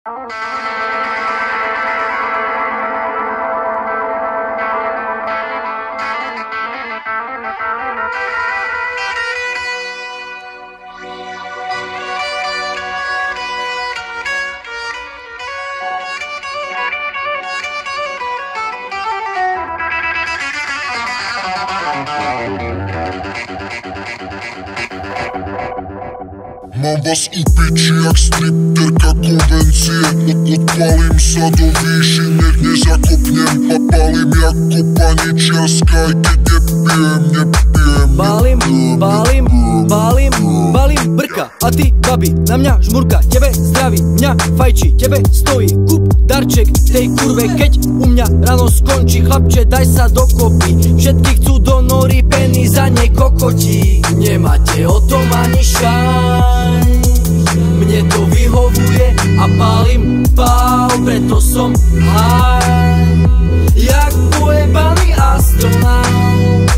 Mám vás u piči jak stripterka konvencie. Odpalím sa do výši, nech nezakopnem. A palím jako paničiarska, aj keď nepijem. Balím brka. A ty, babi, na mňa žmurka. Tebe zdraví, mňa fajči, tebe stojí. Kup darček tej kurve, keď u mňa ráno skončí. Chlapče, daj sa dokopy. Všetky chcú do nory, penny za nej kokotí. Nemáte o tom ani šajn, mne to vyhovuje a palím pál, preto som high, jak pojebaný astronaut.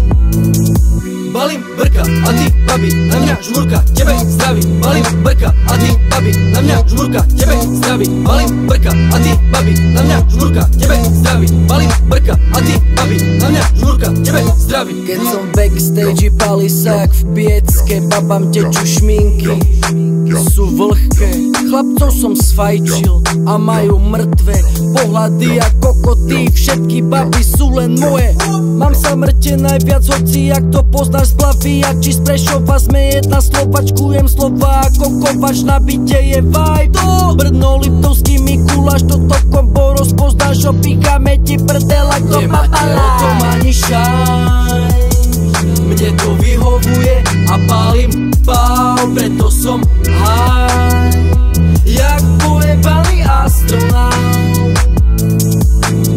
Balím brka, a ty, babi, na mňa žmurka, tebe zdraví. Balím brka, a ty, babi, na mňa žmurka, tebe zdraví. Balím brka, a ty, babi, na mňa žmurka, tebe zdraví. Balím brka, a ty, babi, na mňa žmurka, tebe zdraví. Keď som backstage, palí sa jak v piecke, babám tečú šminky, sú vlhké. Chlapcov som sfajčil a majú mŕtve pohľady a kokoty, všetky baby sú len moje. Mám sa mŕte najviac, hoci jak to poznáš z Blavy, a či z Prešova sme jedna slovačkujem slova ako kovač, na byte je vibe. To Brno, Liptovský Mikuláš, toto kombo rozpoznáš, opíchame ti prdela, kto papalá. Nemáte o tom ani šajn, mne to vyhovuje a palím pál, preto som high, jak pojebaný astronaut.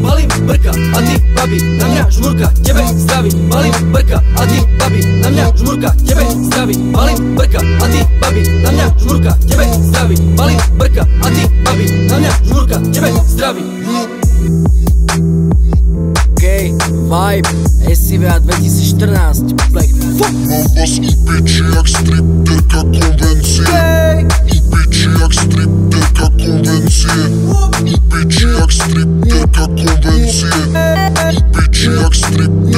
Balím brka, a ty, babi, na mňa žmurka, tebe zdraví. Balím brka, a ty, babi, na mňa žmurka, tebe zdraví. Balím brka, a ty, babi, na mňa žmurka, tebe zdraví. Balím brka, a ty, babi, na mňa žmurka, tebe zdraví. Vibe, SCVA 2014, Black Fuck. Mám vás u piči jak stripterka konvencie. U piči jak stripterka konvencie. U piči jak stripterka konvencie. U piči jak stripterka